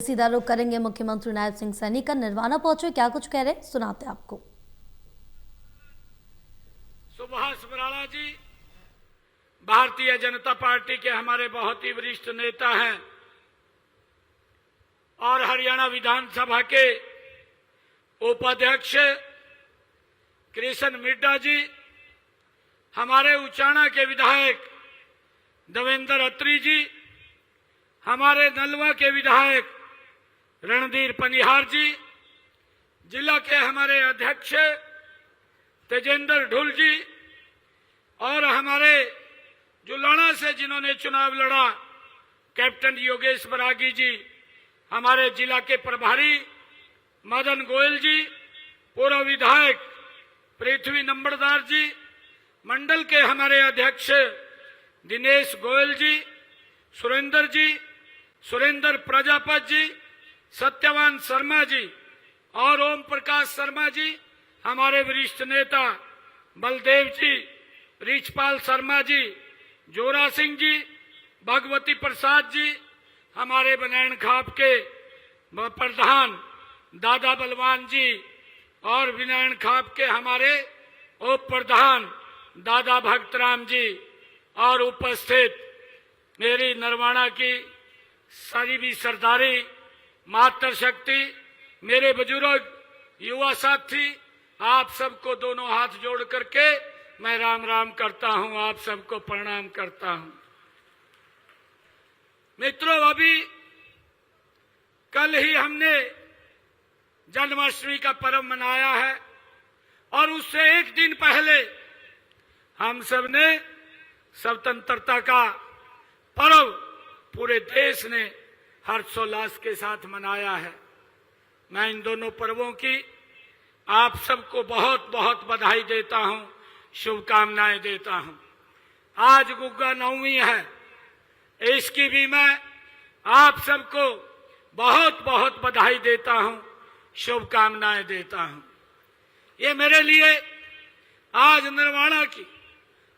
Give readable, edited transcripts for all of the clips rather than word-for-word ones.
सीधा रुख करेंगे मुख्यमंत्री नायब सिंह सैनी का। निर्वाणा पहुंचे, क्या कुछ कह रहे सुनाते आपको। सुभाष बराला जी भारतीय जनता पार्टी के हमारे बहुत ही वरिष्ठ नेता हैं और हरियाणा विधानसभा के उपाध्यक्ष कृष्ण मिड्डा जी, हमारे उचाना के विधायक देवेंद्र अत्री जी, हमारे नलवा के विधायक रणधीर पनिहार जी, जिला के हमारे अध्यक्ष तेजेंद्र ढुल जी और हमारे जुलाना से जिन्होंने चुनाव लड़ा कैप्टन योगेश बरागी जी, हमारे जिला के प्रभारी मदन गोयल जी, पूर्व विधायक पृथ्वी नंबरदार जी, मंडल के हमारे अध्यक्ष दिनेश गोयल जी, सुरेंद्र प्रजापत जी, सत्यवान शर्मा जी और ओम प्रकाश शर्मा जी, हमारे वरिष्ठ नेता बलदेव जी, रिचपाल शर्मा जी, जोरा सिंह जी, भगवती प्रसाद जी, हमारे बनैन खाप के प्रधान दादा बलवान जी और विनयन खाप के हमारे उप प्रधान दादा भक्तराम जी और उपस्थित मेरी नरवाना की सारी भी सरदारी मातृशक्ति, मेरे बुजुर्ग युवा साथी, आप सबको दोनों हाथ जोड़ करके मैं राम राम करता हूं, आप सबको प्रणाम करता हूं। मित्रों, अभी कल ही हमने जन्माष्टमी का पर्व मनाया है और उससे एक दिन पहले हम सब ने स्वतंत्रता का पर्व पूरे देश ने हर्षोल्लास के साथ मनाया है। मैं इन दोनों पर्वों की आप सबको बहुत बहुत बधाई देता हूं, शुभकामनाएं देता हूं। आज गुग्गा नवमी है, इसकी भी मैं आप सबको बहुत बहुत बधाई देता हूं, शुभकामनाएं देता हूं। ये मेरे लिए आज निर्वाणा की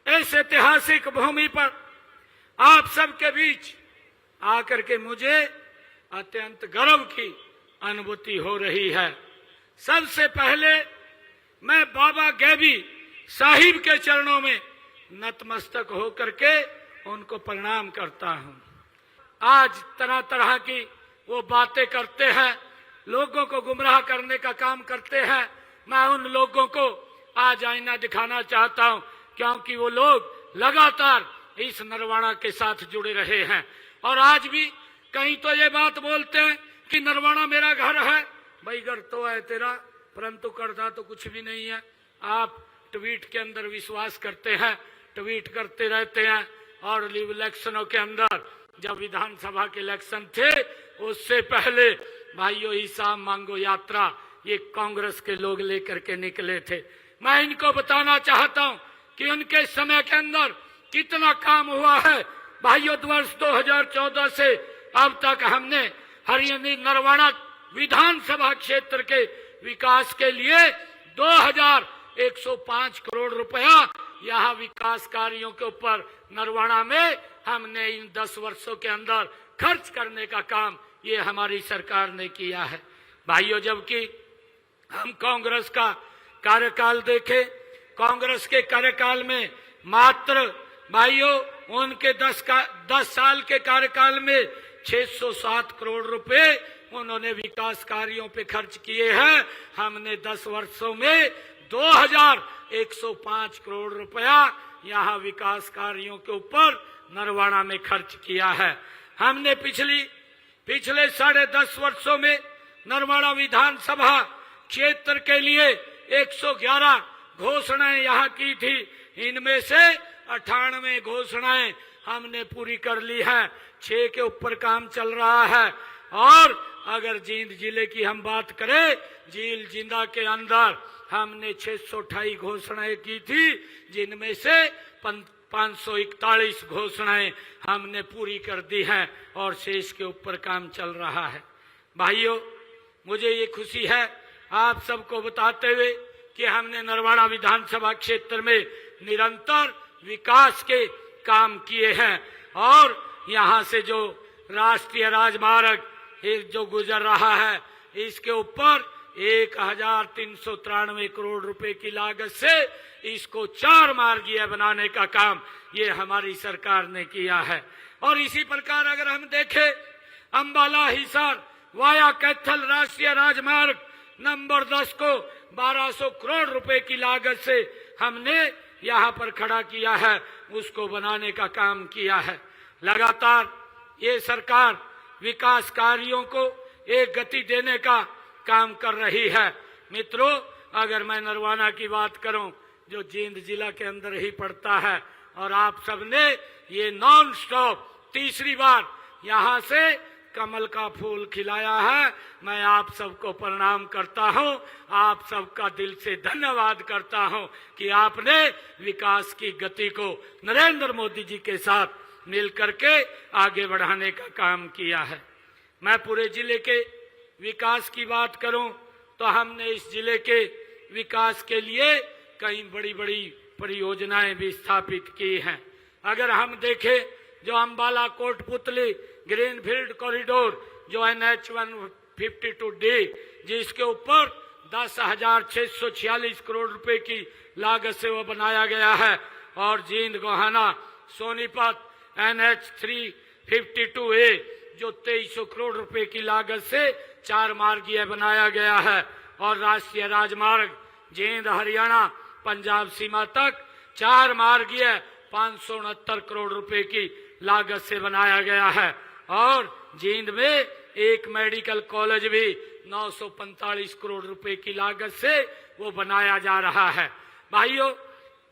इस ऐतिहासिक भूमि पर आप सबके बीच आकर के मुझे अत्यंत गर्व की अनुभूति हो रही है। सबसे पहले मैं बाबा गैबी साहिब के चरणों में नतमस्तक होकर के उनको प्रणाम करता हूं। आज तरह तरह की वो बातें करते हैं, लोगों को गुमराह करने का काम करते हैं। मैं उन लोगों को आज आईना दिखाना चाहता हूं, क्योंकि वो लोग लगातार इस नरवाणा के साथ जुड़े रहे हैं और आज भी कहीं तो ये बात बोलते हैं कि नरवाणा मेरा घर है। भाई घर तो है तेरा, परंतु करता तो कुछ भी नहीं है। आप ट्वीट के अंदर विश्वास करते हैं, ट्वीट करते रहते हैं और इलेक्शनों के अंदर जब विधानसभा के इलेक्शन थे उससे पहले भाइयों हिसाब मांगो यात्रा ये कांग्रेस के लोग लेकर के निकले थे। मैं इनको बताना चाहता हूं कि उनके समय के अंदर कितना काम हुआ है। भाइयों, वर्ष 2014 से अब तक हमने हरियाणा नरवाणा विधानसभा क्षेत्र के विकास के लिए 2105 करोड़ रुपया यहाँ विकास कार्यों के ऊपर नरवाणा में हमने इन 10 वर्षों के अंदर खर्च करने का काम ये हमारी सरकार ने किया है। भाइयों, जबकि हम कांग्रेस का कार्यकाल देखें, कांग्रेस के कार्यकाल में मात्र भाइयों उनके 10 साल के कार्यकाल में 607 करोड़ रुपए उन्होंने विकास कार्यों पे खर्च किए हैं। हमने 10 वर्षों में 2105 करोड़ रुपया यहाँ विकास कार्यों के ऊपर नरवाणा में खर्च किया है। हमने पिछले 10.5 वर्षों में नरवाणा विधानसभा क्षेत्र के लिए 111 घोषणाएं यहाँ की थी। इनमें से 98 घोषणाएं हमने पूरी कर ली है, 6 के ऊपर काम चल रहा है। और अगर जींद जिले की हम बात करें, झील जिंदा के अंदर हमने 628 घोषणाएं की थी, जिनमें से 541 घोषणाएं हमने पूरी कर दी हैं और शेष के ऊपर काम चल रहा है। भाइयों, मुझे ये खुशी है आप सबको बताते हुए कि हमने नरवाणा विधानसभा क्षेत्र में निरंतर विकास के काम किए हैं और यहाँ से जो राष्ट्रीय राजमार्ग ये जो गुजर रहा है, इसके ऊपर 1393 करोड़ रुपए की लागत से इसको 4 मार्गीय बनाने का काम ये हमारी सरकार ने किया है। और इसी प्रकार अगर हम देखें, अंबाला हिसार वाया कैथल राष्ट्रीय राजमार्ग नंबर 10 को 1200 करोड़ रुपए की लागत से हमने यहाँ पर खड़ा किया है, उसको बनाने का काम किया है। लगातार ये सरकार विकास कार्यों को एक गति देने का काम कर रही है। मित्रों, अगर मैं नरवाना की बात करूं, जो जींद जिला के अंदर ही पड़ता है, और आप सबने ये नॉन स्टॉप तीसरी बार यहाँ से कमल का फूल खिलाया है, मैं आप सबको प्रणाम करता हूं, आप सबका दिल से धन्यवाद करता हूं कि आपने विकास की गति को नरेंद्र मोदी जी के साथ मिलकर के आगे बढ़ाने का काम किया है। मैं पूरे जिले के विकास की बात करूं तो हमने इस जिले के विकास के लिए कई बड़ी बड़ी परियोजनाएं भी स्थापित की हैं। अगर हम देखें, जो अंबाला कोटपुतली ग्रीनफील्ड कॉरिडोर जो NH 152D, जिसके ऊपर 10,646 करोड़ रुपए की लागत से वो बनाया गया है, और जींद गोहाना सोनीपत NH 352A जो 2300 करोड़ रुपए की लागत से 4 मार्गीय बनाया गया है, और राष्ट्रीय राजमार्ग जींद हरियाणा पंजाब सीमा तक 4 मार्गीय 569 करोड़ रुपए की लागत से बनाया गया है, और जींद में एक मेडिकल कॉलेज भी 945 करोड़ रुपए की लागत से वो बनाया जा रहा है। भाइयों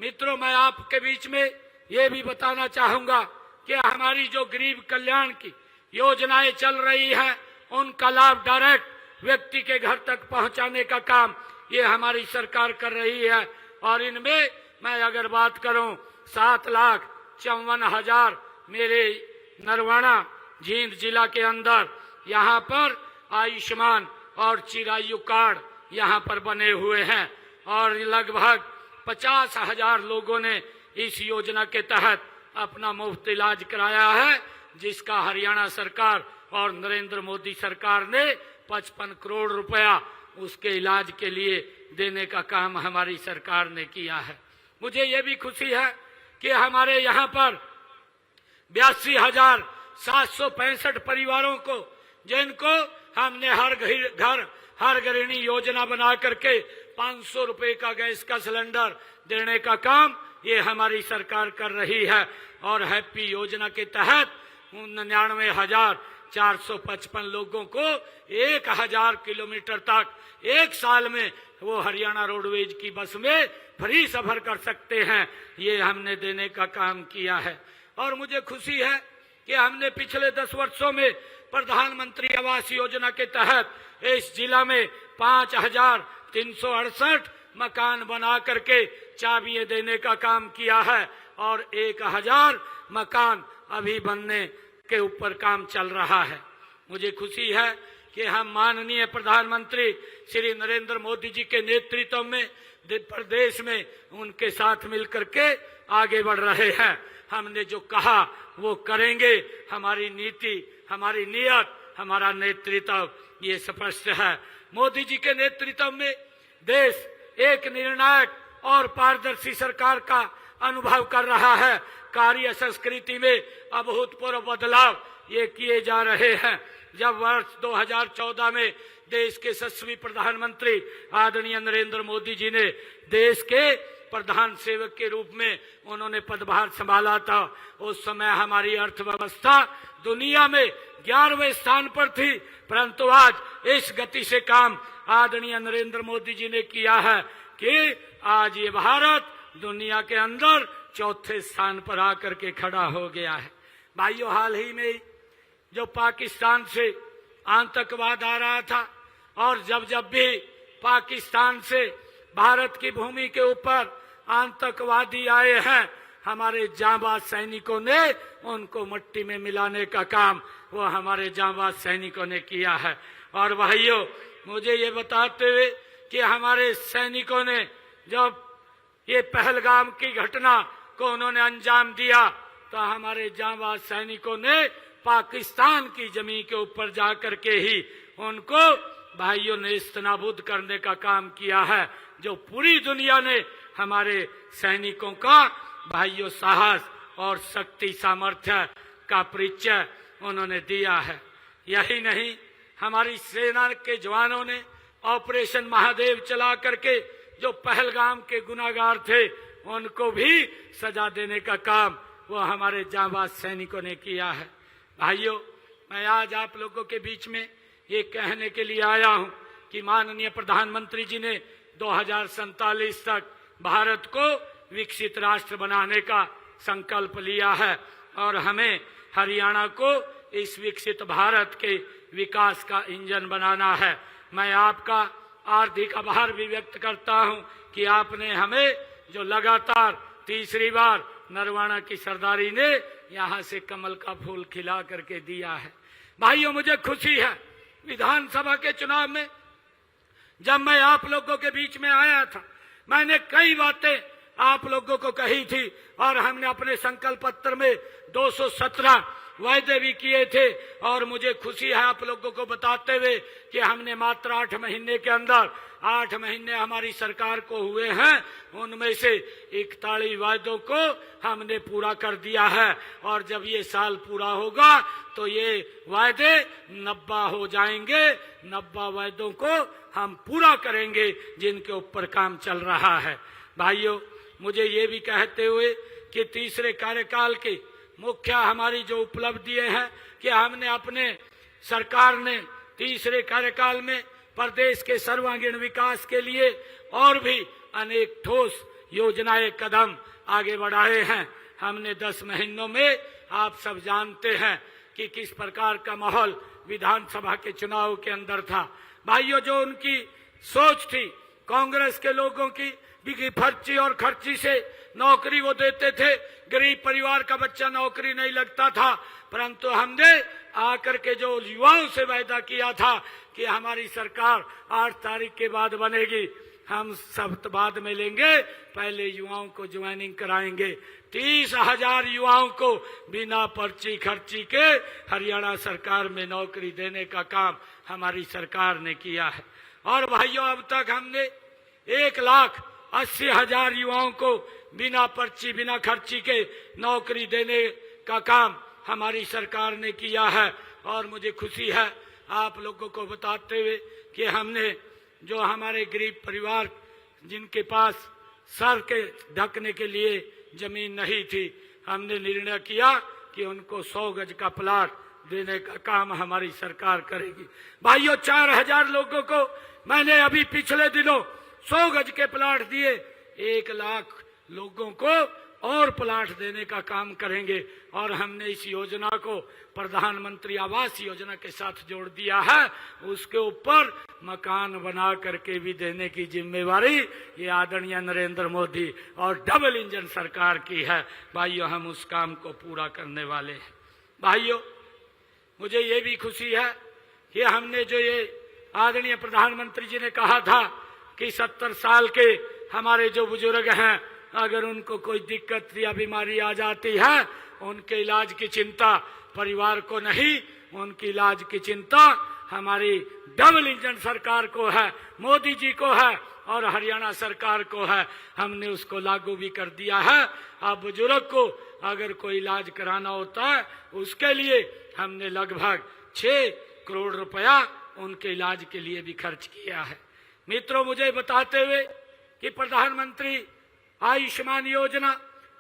मित्रों, मैं आपके बीच में ये भी बताना चाहूंगा कि हमारी जो गरीब कल्याण की योजनाएं चल रही हैं, उनका लाभ डायरेक्ट व्यक्ति के घर तक पहुंचाने का काम ये हमारी सरकार कर रही है। और इनमें मैं अगर बात करूं, 7,54,000 मेरे नरवाना जींद जिला के अंदर यहाँ पर आयुष्मान और चिरायु कार्ड यहाँ पर बने हुए हैं, और लगभग 50,000 लोगों ने इस योजना के तहत अपना मुफ्त इलाज कराया है, जिसका हरियाणा सरकार और नरेंद्र मोदी सरकार ने 55 करोड़ रुपया उसके इलाज के लिए देने का काम हमारी सरकार ने किया है। मुझे ये भी खुशी है कि हमारे यहाँ पर 82,765 परिवारों को, जिनको हमने हर घर हर गृहिणी योजना बना करके 500 रुपए का गैस का सिलेंडर देने का काम ये हमारी सरकार कर रही है। और हैप्पी योजना के तहत 99,455 लोगों को 1,000 किलोमीटर तक एक साल में वो हरियाणा रोडवेज की बस में फ्री सफर कर सकते हैं, ये हमने देने का काम किया है। और मुझे खुशी है कि हमने पिछले 10 वर्षों में प्रधानमंत्री आवास योजना के तहत इस जिला में 5,368 मकान बना करके चाबियां देने का काम किया है, और 1,000 मकान अभी बनने के ऊपर काम चल रहा है। मुझे खुशी है कि हम माननीय प्रधानमंत्री श्री नरेंद्र मोदी जी के नेतृत्व में प्रदेश में उनके साथ मिलकर के आगे बढ़ रहे हैं। हमने जो कहा वो करेंगे, हमारी नीति, हमारी नियत, हमारा नेतृत्व ये स्पष्ट है। मोदी जी के नेतृत्व में देश एक निर्णायक और पारदर्शी सरकार का अनुभव कर रहा है। कार्य संस्कृति में अभूतपूर्व बदलाव ये किए जा रहे हैं। जब वर्ष 2014 में देश के 7वें प्रधानमंत्री आदरणीय नरेंद्र मोदी जी ने देश के प्रधान सेवक के रूप में उन्होंने पदभार संभाला था, उस समय हमारी अर्थव्यवस्था दुनिया में 11वें स्थान पर थी, परंतु आज इस गति से काम आदरणीय नरेंद्र मोदी जी ने किया है कि आज ये भारत दुनिया के अंदर 4थे स्थान पर आकर के खड़ा हो गया है। भाइयों, हाल ही में जो पाकिस्तान से आतंकवाद आ रहा था, और जब भी पाकिस्तान से भारत की भूमि के ऊपर आतंकवादी आए हैं, हमारे जांबाज सैनिकों ने उनको मिट्टी में मिलाने का काम वो हमारे जांबाज सैनिकों ने किया है। और भाइयों, मुझे ये बताते हुए कि हमारे सैनिकों ने जब ये पहलगाम की घटना को उन्होंने अंजाम दिया, तो हमारे जांबाज सैनिकों ने पाकिस्तान की जमीन के ऊपर जाकर के ही उनको भाइयों नेस्तनाबूद करने का काम किया है, जो पूरी दुनिया ने हमारे सैनिकों का भाइयों साहस और शक्ति सामर्थ्य का परिचय उन्होंने दिया है। यही नहीं, हमारी सेना के जवानों ने ऑपरेशन महादेव चला करके जो पहलगाम के गुनाहगार थे उनको भी सजा देने का काम वो हमारे जांबाज सैनिकों ने किया है। भाइयों, मैं आज आप लोगों के बीच में ये कहने के लिए आया हूं कि माननीय प्रधानमंत्री जी ने 2047 तक भारत को विकसित राष्ट्र बनाने का संकल्प लिया है और हमें हरियाणा को इस विकसित भारत के विकास का इंजन बनाना है। मैं आपका हार्दिक आभार भी व्यक्त करता हूं कि आपने हमें जो लगातार तीसरी बार नरवाना की सरदारी ने यहां से कमल का फूल खिला करके दिया है। भाइयों, मुझे खुशी है, विधानसभा के चुनाव में जब मैं आप लोगों के बीच में आया था, मैंने कई बातें आप लोगों को कही थी और हमने अपने संकल्प पत्र में 217 वायदे भी किए थे। और मुझे खुशी है आप लोगों को बताते हुए कि हमने मात्र 8 महीने के अंदर 8 महीने हमारी सरकार को हुए हैं, उनमें से 41 वायदों को हमने पूरा कर दिया है। और जब ये साल पूरा होगा तो ये वायदे 90 हो जाएंगे। 90 वायदों को हम पूरा करेंगे जिनके ऊपर काम चल रहा है। भाइयों, मुझे ये भी कहते हुए कि तीसरे कार्यकाल के मुख्य हमारी जो उपलब्धियां हैं कि हमने अपने सरकार ने तीसरे कार्यकाल में प्रदेश के सर्वांगीण विकास के लिए और भी अनेक ठोस योजनाएं कदम आगे बढ़ाए हैं। हमने 10 महीनों में आप सब जानते हैं कि किस प्रकार का माहौल विधानसभा के चुनाव के अंदर था। भाइयों, जो उनकी सोच थी कांग्रेस के लोगों की बिकी फर्ची और खर्ची से नौकरी वो देते थे, गरीब परिवार का बच्चा नौकरी नहीं लगता था, परंतु हमने आकर के जो युवाओं से वायदा किया था कि हमारी सरकार 8 तारीख के बाद बनेगी, हम सब बाद में लेंगे, पहले युवाओं को ज्वाइनिंग कराएंगे। 30,000 युवाओं को बिना पर्ची खर्ची के हरियाणा सरकार में नौकरी देने का काम हमारी सरकार ने किया है। और भाइयों, अब तक हमने 1,80,000 युवाओं को बिना पर्ची बिना खर्ची के नौकरी देने का काम हमारी सरकार ने किया है। और मुझे खुशी है आप लोगों को बताते हुए कि हमने जो हमारे गरीब परिवार जिनके पास सर के ढकने के लिए जमीन नहीं थी, हमने निर्णय किया कि उनको 100 गज का प्लाट देने का काम हमारी सरकार करेगी। भाइयों, 4,000 लोगों को मैंने अभी पिछले दिनों 100 गज के प्लाट दिए। 1 लाख लोगों को और प्लाट देने का काम करेंगे। और हमने इस योजना को प्रधानमंत्री आवास योजना के साथ जोड़ दिया है। उसके ऊपर मकान बना करके भी देने की जिम्मेवारी ये आदरणीय नरेंद्र मोदी और डबल इंजन सरकार की है। भाइयों, हम उस काम को पूरा करने वाले हैं। भाइयों, मुझे ये भी खुशी है कि हमने जो ये आदरणीय प्रधानमंत्री जी ने कहा था कि 70 साल के हमारे जो बुजुर्ग हैं, अगर उनको कोई दिक्कत या बीमारी आ जाती है, उनके इलाज की चिंता परिवार को नहीं, उनकी इलाज की चिंता हमारी डबल इंजन सरकार को है, मोदी जी को है और हरियाणा सरकार को है। हमने उसको लागू भी कर दिया है। अब बुजुर्ग को अगर कोई इलाज कराना होता है, उसके लिए हमने लगभग 6 करोड़ रुपया उनके इलाज के लिए भी खर्च किया है। मित्रों, मुझे बताते हुए कि प्रधानमंत्री आयुष्मान योजना,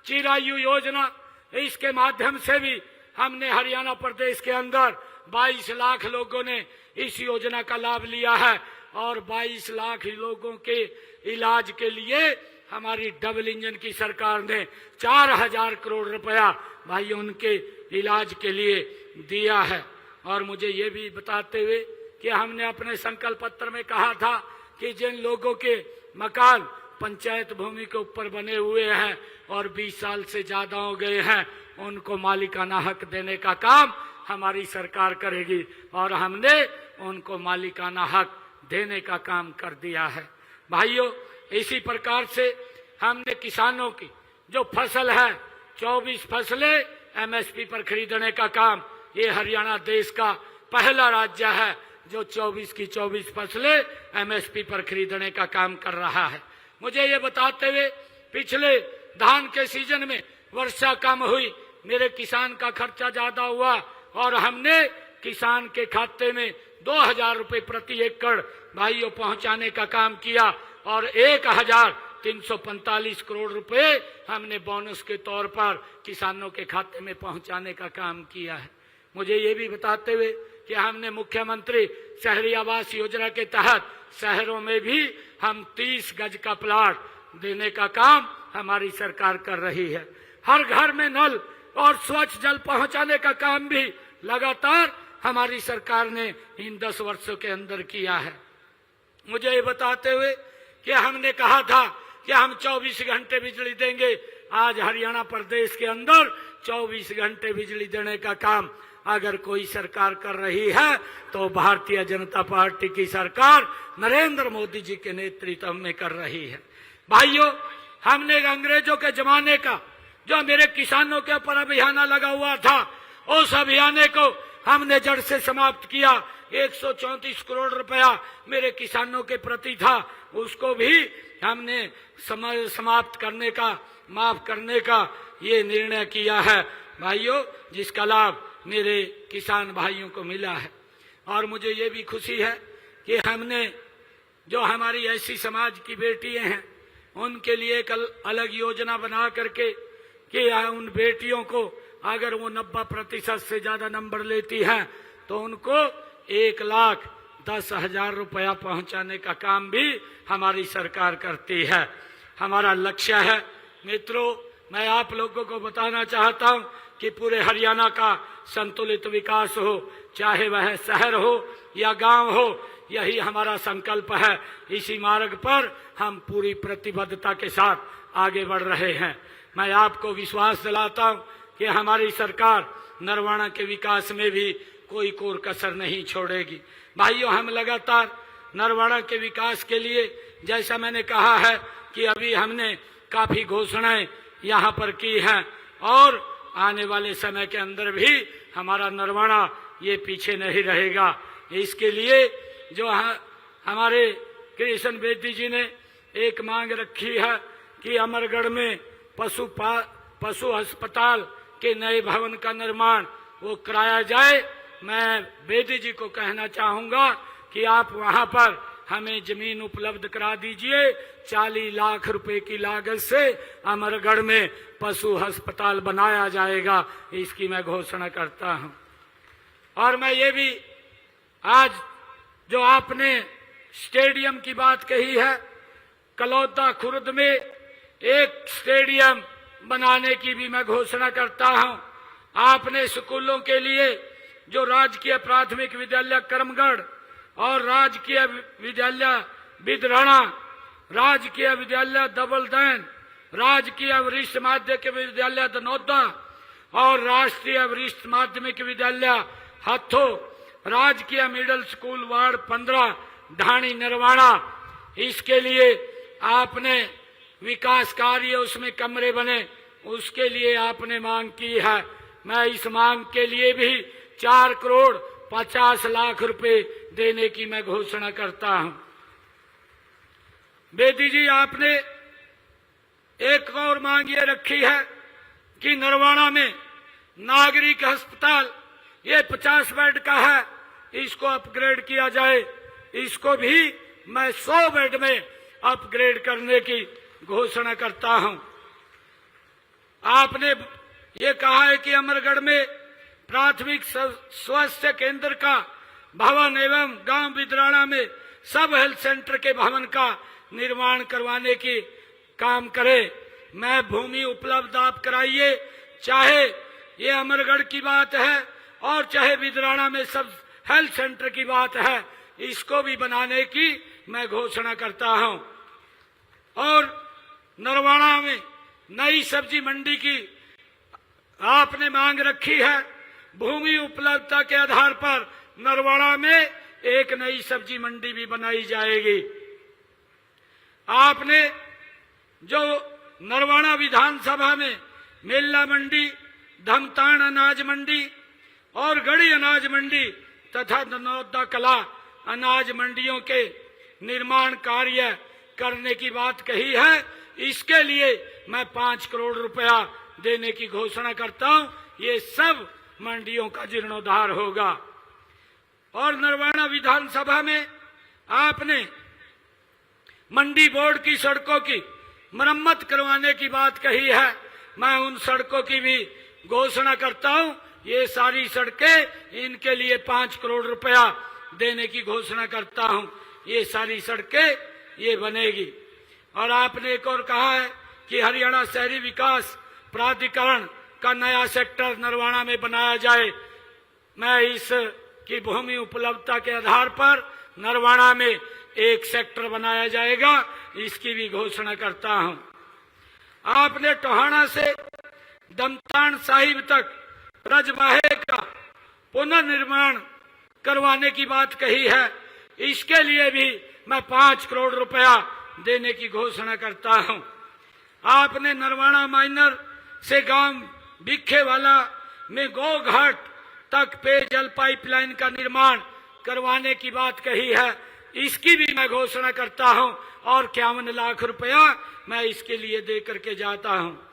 चिरायु योजना, इसके माध्यम से भी हमने हरियाणा प्रदेश के अंदर 22 लाख लोगों ने इस योजना का लाभ लिया है। और 22 लाख लोगों के इलाज के लिए हमारी डबल इंजन की सरकार ने 4,000 करोड़ रुपया भाइयों उनके इलाज के लिए दिया है। और मुझे ये भी बताते हुए कि हमने अपने संकल्प पत्र में कहा था कि जिन लोगों के मकान पंचायत भूमि के ऊपर बने हुए हैं और 20 साल से ज्यादा हो गए हैं, उनको मालिकाना हक देने का काम हमारी सरकार करेगी। और हमने उनको मालिकाना हक देने का काम कर दिया है। भाइयों, इसी प्रकार से हमने किसानों की जो फसल है, 24 फसलें MSP पर खरीदने का काम ये हरियाणा देश का पहला राज्य है जो 24 की 24 फसलें एमएसपी पर खरीदने का काम कर रहा है। मुझे ये बताते हुए पिछले धान के सीजन में वर्षा कम हुई, मेरे किसान का खर्चा ज्यादा हुआ और हमने किसान के खाते में 2000 रुपए प्रति एकड़ भाइयों पहुंचाने का काम किया और 1345 करोड़ रुपए हमने बोनस के तौर पर किसानों के खाते में पहुंचाने का काम किया है। मुझे ये भी बताते हुए कि हमने मुख्यमंत्री शहरी आवास योजना के तहत शहरों में भी हम 30 गज का प्लाट देने का काम हमारी सरकार कर रही है। हर घर में नल और स्वच्छ जल पहुंचाने का काम भी लगातार हमारी सरकार ने इन 10 वर्षों के अंदर किया है। मुझे ये बताते हुए कि हमने कहा था कि हम 24 घंटे बिजली देंगे, आज हरियाणा प्रदेश के अंदर 24 घंटे बिजली देने का काम अगर कोई सरकार कर रही है तो भारतीय जनता पार्टी की सरकार नरेंद्र मोदी जी के नेतृत्व में कर रही है। भाइयों, हमने अंग्रेजों के जमाने का जो मेरे किसानों के ऊपर अभियान लगा हुआ था, उस अभियान को हमने जड़ से समाप्त किया। 134 करोड़ रुपया मेरे किसानों के प्रति था, उसको भी हमने समाप्त करने का, माफ करने का ये निर्णय किया है भाइयों, जिसका लाभ मेरे किसान भाइयों को मिला है। और मुझे ये भी खुशी है कि हमने जो हमारी ऐसी समाज की बेटियां हैं उनके लिए एक अलग योजना बना करके कि उन बेटियों को अगर वो 90% से ज्यादा नंबर लेती हैं तो उनको 1,10,000 रुपया पहुंचाने का काम भी हमारी सरकार करती है। हमारा लक्ष्य है मित्रों, मैं आप लोगों को बताना चाहता हूं कि पूरे हरियाणा का संतुलित विकास हो, चाहे वह शहर हो या गांव हो, यही हमारा संकल्प है। इसी मार्ग पर हम पूरी प्रतिबद्धता के साथ आगे बढ़ रहे हैं। मैं आपको विश्वास दिलाता हूं कि हमारी सरकार नरवाना के विकास में भी कोई कोर कसर नहीं छोड़ेगी। भाइयों, हम लगातार नरवाना के विकास के लिए, जैसा मैंने कहा है कि अभी हमने काफी घोषणाएं यहाँ पर की हैं और आने वाले समय के अंदर भी हमारा नरवाना ये पीछे नहीं रहेगा। इसके लिए जो हमारे कृष्ण बेदी जी ने एक मांग रखी है कि अमरगढ़ में पशु अस्पताल के नए भवन का निर्माण वो कराया जाए। मैं बेदी जी को कहना चाहूंगा कि आप वहां पर हमें जमीन उपलब्ध करा दीजिए। 40 लाख रुपए की लागत से अमरगढ़ में पशु अस्पताल बनाया जाएगा, इसकी मैं घोषणा करता हूं। और मैं ये भी, आज जो आपने स्टेडियम की बात कही है, कलौदा खुर्द में एक स्टेडियम बनाने की भी मैं घोषणा करता हूं। आपने स्कूलों के लिए जो राजकीय प्राथमिक विद्यालय करमगढ़ और राजकीय विद्यालय बिदराना, राजकीय विद्यालय दबलदैन, राजकीय वरिष्ठ माध्यमिक विद्यालय दनौदा और राष्ट्रीय वरिष्ठ माध्यमिक विद्यालय हथो, राजकीय मिडिल स्कूल वार्ड 15 ढाणी नरवाना, इसके लिए आपने विकास कार्य, उसमें कमरे बने, उसके लिए आपने मांग की है। मैं इस मांग के लिए भी 4 करोड़ 50 लाख रुपए देने की मैं घोषणा करता हूं। बेदी जी, आपने एक और मांग ये रखी है कि नरवाना में नागरिक अस्पताल ये 50 बेड का है, इसको अपग्रेड किया जाए। इसको भी मैं 100 बेड में अपग्रेड करने की घोषणा करता हूं। आपने ये कहा है कि अमरगढ़ में प्राथमिक स्वास्थ्य केंद्र का भवन एवं गांव बिदराना में सब हेल्थ सेंटर के भवन का निर्माण करवाने की काम करें। मैं भूमि उपलब्ध आप कराइए, चाहे ये अमरगढ़ की बात है और चाहे बिदराना में सब हेल्थ सेंटर की बात है, इसको भी बनाने की मैं घोषणा करता हूं। और नरवाना में नई सब्जी मंडी की आपने मांग रखी है। भूमि उपलब्धता के आधार पर नरवाना में एक नई सब्जी मंडी भी बनाई जाएगी। आपने जो नरवाना विधानसभा में मेला मंडी, धमतान अनाज मंडी और गढ़ी अनाज मंडी तथा ननौदा कला अनाज मंडियों के निर्माण कार्य करने की बात कही है। इसके लिए मैं 5 करोड़ रुपया देने की घोषणा करता हूं। ये सब मंडियों का जीर्णोद्धार होगा। और नरवाना विधानसभा में आपने मंडी बोर्ड की सड़कों की मरम्मत करवाने की बात कही है। मैं उन सड़कों की भी घोषणा करता हूं। ये सारी सड़कें, इनके लिए 5 करोड़ रुपया देने की घोषणा करता हूं। ये सारी सड़कें ये बनेगी। और आपने एक और कहा है कि हरियाणा शहरी विकास प्राधिकरण का नया सेक्टर नरवाना में बनाया जाए। मैं इस की भूमि उपलब्धता के आधार पर नरवाना में एक सेक्टर बनाया जाएगा, इसकी भी घोषणा करता हूं। आपने टोहाना से दमतान साहिब तक रजवाहे का पुनर्निर्माण करवाने की बात कही है। इसके लिए भी मैं 5 करोड़ रुपया देने की घोषणा करता हूं। आपने नरवाना माइनर से गांव भिखेवाला में गौ घाट तक पेयजल पाइपलाइन का निर्माण करवाने की बात कही है। इसकी भी मैं घोषणा करता हूं और 51 लाख रुपया मैं इसके लिए दे करके जाता हूं।